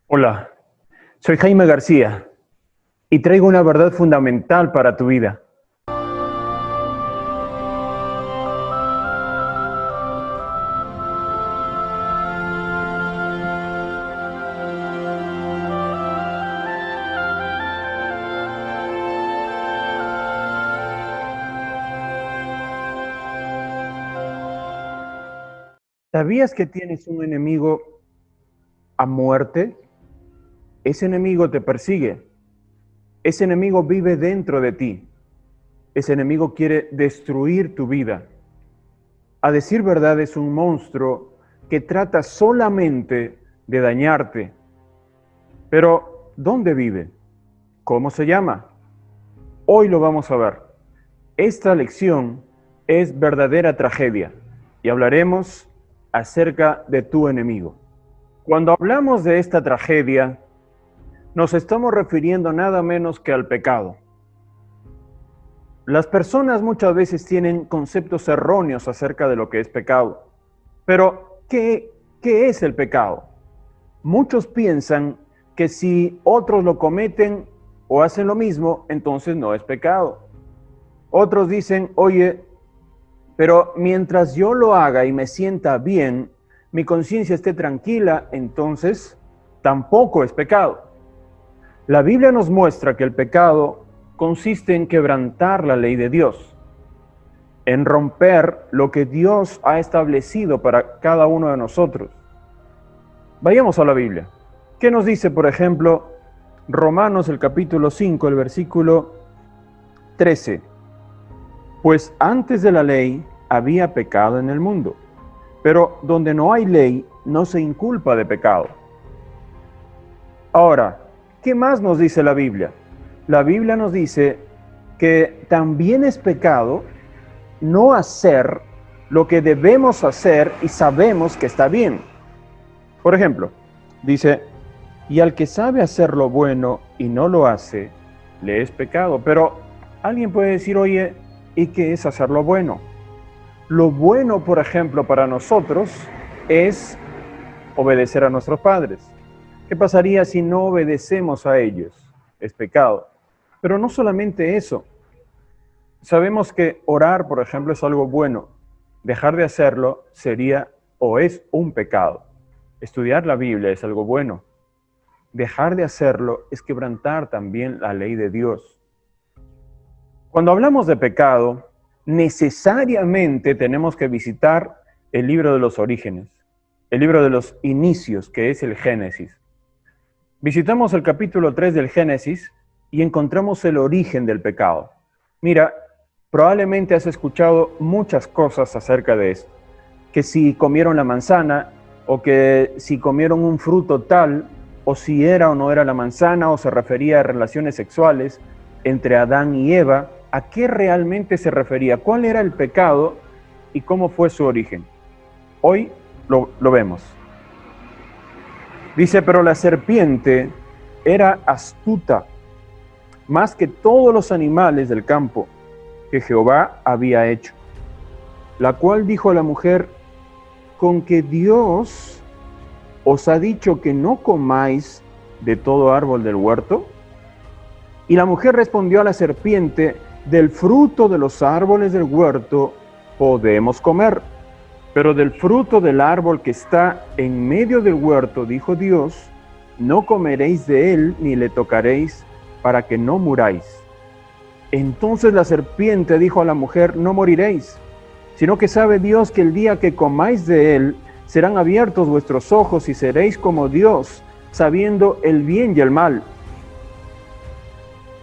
Hola, soy Jaime García y traigo una verdad fundamental para tu vida. ¿Sabías que tienes un enemigo a muerte? Ese enemigo te persigue. Ese enemigo vive dentro de ti. Ese enemigo quiere destruir tu vida. A decir verdad, es un monstruo que trata solamente de dañarte. Pero, ¿dónde vive? ¿Cómo se llama? Hoy lo vamos a ver. Esta lección es verdadera tragedia y hablaremos acerca de tu enemigo. Cuando hablamos de esta tragedia, nos estamos refiriendo nada menos que al pecado. Las personas muchas veces tienen conceptos erróneos acerca de lo que es pecado. Pero, ¿qué es el pecado? Muchos piensan que si otros lo cometen o hacen lo mismo, entonces no es pecado. Otros dicen, oye, pero mientras yo lo haga y me sienta bien, mi conciencia esté tranquila, entonces tampoco es pecado. La Biblia nos muestra que el pecado consiste en quebrantar la ley de Dios, en romper lo que Dios ha establecido para cada uno de nosotros. Vayamos a la Biblia. ¿Qué nos dice, por ejemplo, Romanos el capítulo 5, el versículo 13? Pues antes de la ley había pecado en el mundo, pero donde no hay ley no se inculpa de pecado. Ahora, ¿qué más nos dice la Biblia? La Biblia nos dice que también es pecado no hacer lo que debemos hacer y sabemos que está bien. Por ejemplo, dice, y al que sabe hacer lo bueno y no lo hace, le es pecado. Pero alguien puede decir, oye, ¿y qué es hacer lo bueno? Lo bueno, por ejemplo, para nosotros es obedecer a nuestros padres. ¿Qué pasaría si no obedecemos a ellos? Es pecado. Pero no solamente eso. Sabemos que orar, por ejemplo, es algo bueno. Dejar de hacerlo sería o es un pecado. Estudiar la Biblia es algo bueno. Dejar de hacerlo es quebrantar también la ley de Dios. Cuando hablamos de pecado, necesariamente tenemos que visitar el libro de los orígenes, el libro de los inicios, que es el Génesis. Visitamos el capítulo 3 del Génesis y encontramos el origen del pecado. Mira, probablemente has escuchado muchas cosas acerca de esto, que si comieron la manzana, o que si comieron un fruto tal, o si era o no era la manzana, o se refería a relaciones sexuales entre Adán y Eva. ¿A qué realmente se refería? ¿Cuál era el pecado y cómo fue su origen? Hoy lo vemos. Dice, pero la serpiente era astuta, más que todos los animales del campo que Jehová había hecho, la cual dijo a la mujer, con que Dios os ha dicho que no comáis de todo árbol del huerto. Y la mujer respondió a la serpiente, del fruto de los árboles del huerto podemos comer, pero del fruto del árbol que está en medio del huerto, dijo Dios, no comeréis de él ni le tocaréis, para que no muráis. Entonces la serpiente dijo a la mujer, no moriréis, sino que sabe Dios que el día que comáis de él, serán abiertos vuestros ojos y seréis como Dios, sabiendo el bien y el mal.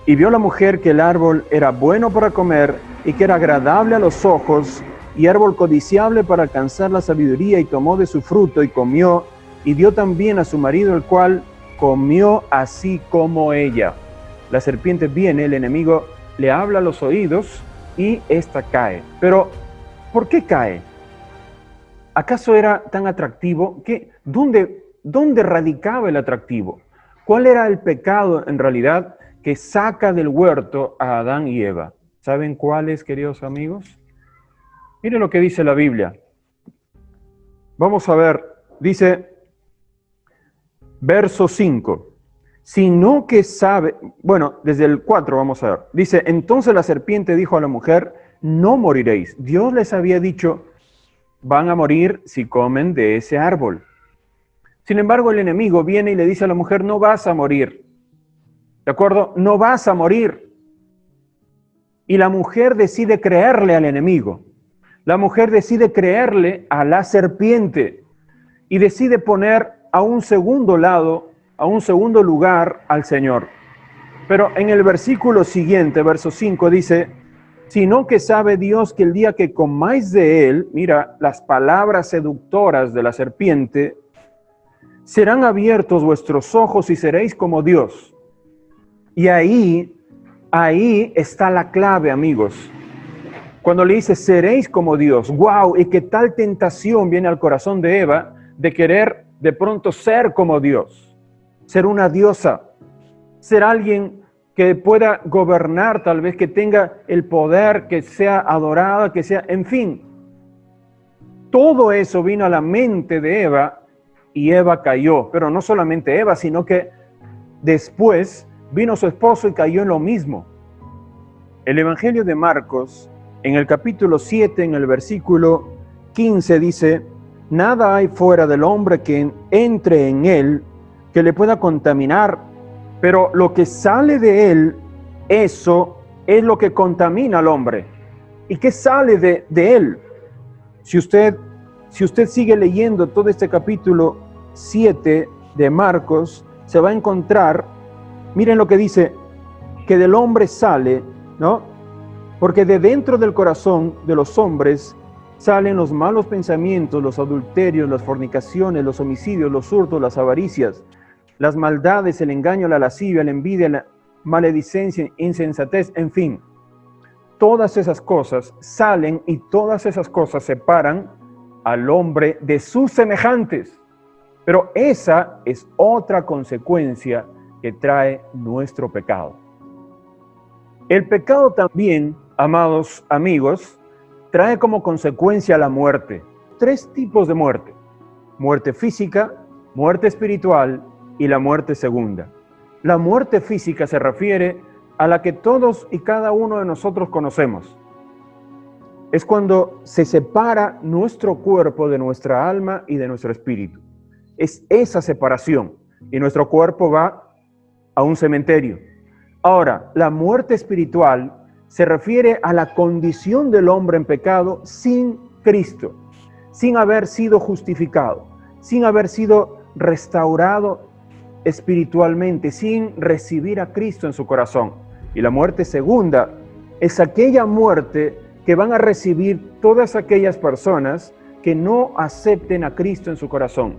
Y vio la mujer que el árbol era bueno para comer y que era agradable a los ojos y árbol codiciable para alcanzar la sabiduría, y tomó de su fruto y comió, y dio también a su marido, el cual comió así como ella. La serpiente viene, el enemigo le habla a los oídos y ésta cae. Pero, ¿por qué cae? ¿Acaso era tan atractivo? ¿Dónde radicaba el atractivo? ¿Cuál era el pecado en realidad que saca del huerto a Adán y Eva? ¿Saben cuál es, queridos amigos? Miren lo que dice la Biblia. Vamos a ver, dice, verso 5. Sino que sabe, bueno, desde el 4 vamos a ver. Dice, entonces la serpiente dijo a la mujer, no moriréis. Dios les había dicho, van a morir si comen de ese árbol. Sin embargo, el enemigo viene y le dice a la mujer, no vas a morir. ¿De acuerdo? No vas a morir. Y la mujer decide creerle al enemigo. La mujer decide creerle a la serpiente y decide poner a un segundo lado, a un segundo lugar al Señor. Pero en el versículo siguiente, verso 5, dice, sino que sabe Dios que el día que comáis de él, mira, las palabras seductoras de la serpiente, serán abiertos vuestros ojos y seréis como Dios. Y ahí está la clave, amigos. Cuando le dice, seréis como Dios, wow, y qué tal tentación viene al corazón de Eva de querer de pronto ser como Dios, ser una diosa, ser alguien que pueda gobernar, tal vez que tenga el poder, que sea adorada, que sea, en fin. Todo eso vino a la mente de Eva y Eva cayó, pero no solamente Eva, sino que después vino su esposo y cayó en lo mismo. El Evangelio de Marcos, en el capítulo 7, en el versículo 15, dice, nada hay fuera del hombre que entre en él que le pueda contaminar, pero lo que sale de él, eso es lo que contamina al hombre. ¿Y qué sale de él? Si usted sigue leyendo todo este capítulo 7 de Marcos, se va a encontrar, miren lo que dice, que del hombre sale, ¿no? Porque de dentro del corazón de los hombres salen los malos pensamientos, los adulterios, las fornicaciones, los homicidios, los hurtos, las avaricias, las maldades, el engaño, la lascivia, la envidia, la maledicencia, insensatez, en fin. Todas esas cosas salen y todas esas cosas separan al hombre de sus semejantes. Pero esa es otra consecuencia que trae nuestro pecado. El pecado también, amados amigos, trae como consecuencia la muerte. 3 tipos de muerte: muerte física, muerte espiritual y la muerte segunda. La muerte física se refiere a la que todos y cada uno de nosotros conocemos. Es cuando se separa nuestro cuerpo de nuestra alma y de nuestro espíritu. Es esa separación y nuestro cuerpo va a un cementerio. Ahora, la muerte espiritual se refiere a la condición del hombre en pecado sin Cristo, sin haber sido justificado, sin haber sido restaurado espiritualmente, sin recibir a Cristo en su corazón. Y la muerte segunda es aquella muerte que van a recibir todas aquellas personas que no acepten a Cristo en su corazón.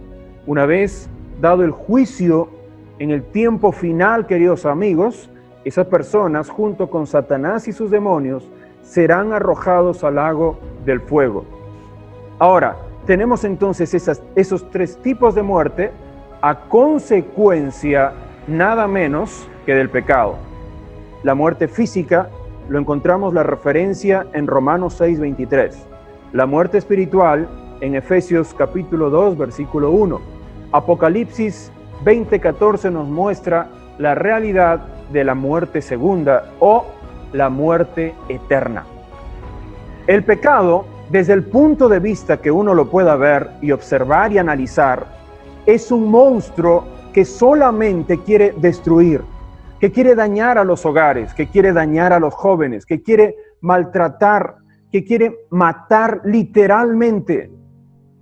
Una vez dado el juicio en el tiempo final, queridos amigos, esas personas, junto con Satanás y sus demonios, serán arrojados al lago del fuego. Ahora, tenemos entonces esos 3 tipos de muerte a consecuencia nada menos que del pecado. La muerte física, lo encontramos la referencia en Romanos 6:23. La muerte espiritual en Efesios capítulo 2, versículo 1. Apocalipsis 20:14 nos muestra la realidad de la muerte segunda o la muerte eterna. El pecado, desde el punto de vista que uno lo pueda ver y observar y analizar, es un monstruo que solamente quiere destruir, que quiere dañar a los hogares, que quiere dañar a los jóvenes, que quiere maltratar, que quiere matar literalmente,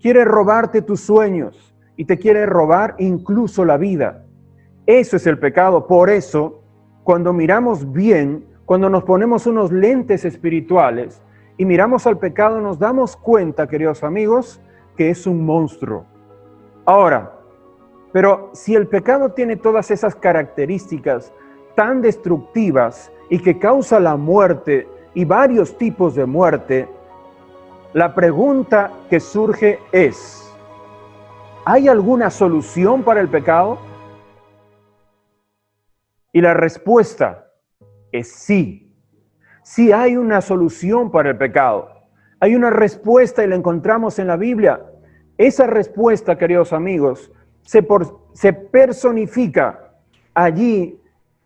quiere robarte tus sueños y te quiere robar incluso la vida. Eso es el pecado. Por eso, cuando miramos bien, cuando nos ponemos unos lentes espirituales y miramos al pecado, nos damos cuenta, queridos amigos, que es un monstruo. Ahora, pero si el pecado tiene todas esas características tan destructivas y que causa la muerte y varios tipos de muerte, la pregunta que surge es, ¿hay alguna solución para el pecado? Y la respuesta es sí. Sí hay una solución para el pecado. Hay una respuesta y la encontramos en la Biblia. Esa respuesta, queridos amigos, se personifica allí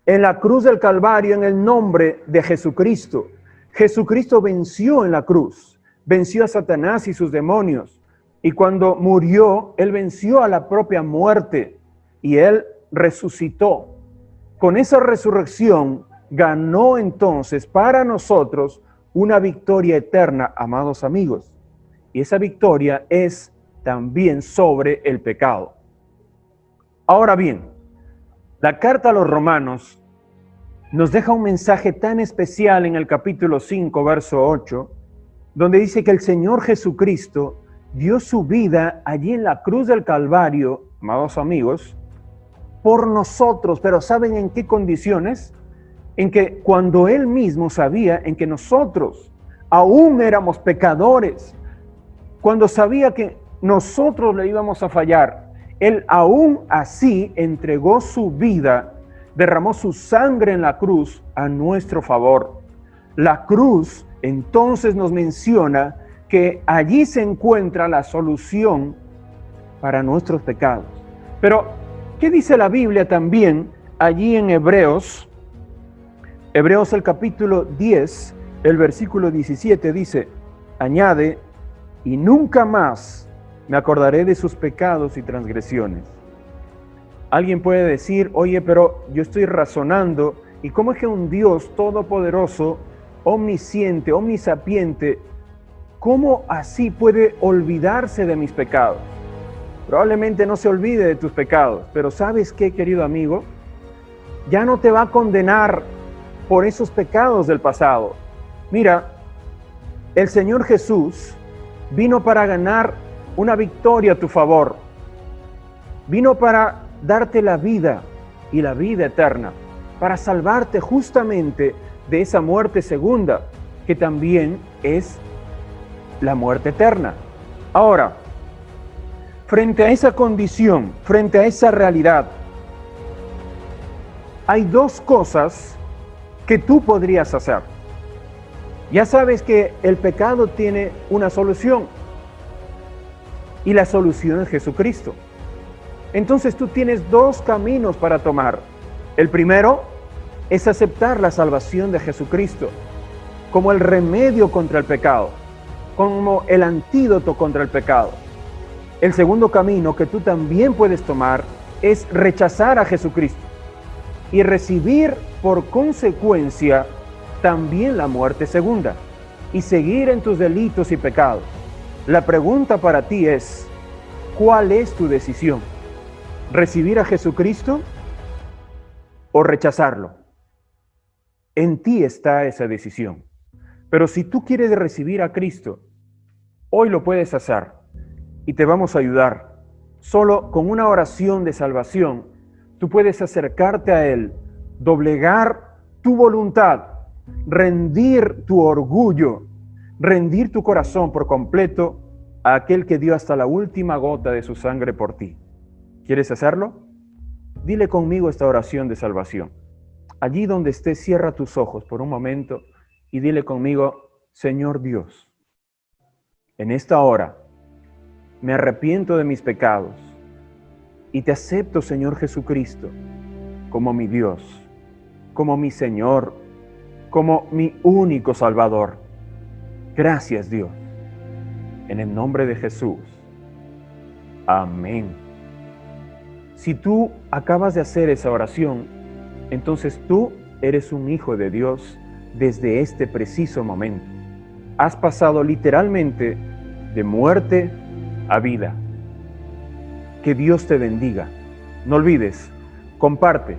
en la cruz del Calvario en el nombre de Jesucristo. Jesucristo venció en la cruz, venció a Satanás y sus demonios. Y cuando murió, Él venció a la propia muerte y Él resucitó. Con esa resurrección ganó entonces para nosotros una victoria eterna, amados amigos. Y esa victoria es también sobre el pecado. Ahora bien, la carta a los Romanos nos deja un mensaje tan especial en el capítulo 5, verso 8, donde dice que el Señor Jesucristo dio su vida allí en la cruz del Calvario, amados amigos, por nosotros. Pero ¿saben en qué condiciones? En que cuando Él mismo sabía en que nosotros aún éramos pecadores, cuando sabía que nosotros le íbamos a fallar, Él aún así entregó su vida, derramó su sangre en la cruz a nuestro favor. La cruz entonces nos menciona que allí se encuentra la solución para nuestros pecados. Pero, ¿qué dice la Biblia también allí en Hebreos? Hebreos el capítulo 10, el versículo 17 dice, añade, y nunca más me acordaré de sus pecados y transgresiones. Alguien puede decir, oye, pero yo estoy razonando, ¿y cómo es que un Dios todopoderoso, omnisciente, omnisapiente, cómo así puede olvidarse de mis pecados? Probablemente no se olvide de tus pecados, pero ¿sabes qué, querido amigo? Ya no te va a condenar por esos pecados del pasado. Mira, el Señor Jesús vino para ganar una victoria a tu favor. Vino para darte la vida y la vida eterna, para salvarte justamente de esa muerte segunda, que también es la muerte eterna. Ahora, frente a esa condición, frente a esa realidad, hay dos cosas que tú podrías hacer. Ya sabes que el pecado tiene una solución, y la solución es Jesucristo. Entonces tú tienes dos caminos para tomar. El primero es aceptar la salvación de Jesucristo como el remedio contra el pecado, como el antídoto contra el pecado. El segundo camino que tú también puedes tomar es rechazar a Jesucristo y recibir por consecuencia también la muerte segunda y seguir en tus delitos y pecados. La pregunta para ti es, ¿cuál es tu decisión? ¿Recibir a Jesucristo o rechazarlo? En ti está esa decisión. Pero si tú quieres recibir a Cristo, hoy lo puedes hacer y te vamos a ayudar. Solo con una oración de salvación, tú puedes acercarte a Él, doblegar tu voluntad, rendir tu orgullo, rendir tu corazón por completo a aquel que dio hasta la última gota de su sangre por ti. ¿Quieres hacerlo? Dile conmigo esta oración de salvación. Allí donde estés, cierra tus ojos por un momento y dile conmigo, Señor Dios, en esta hora me arrepiento de mis pecados y te acepto, Señor Jesucristo, como mi Dios, como mi Señor, como mi único Salvador. Gracias, Dios. En el nombre de Jesús. Amén. Si tú acabas de hacer esa oración, entonces tú eres un hijo de Dios desde este preciso momento. Has pasado literalmente de muerte a vida. Que Dios te bendiga. No olvides, comparte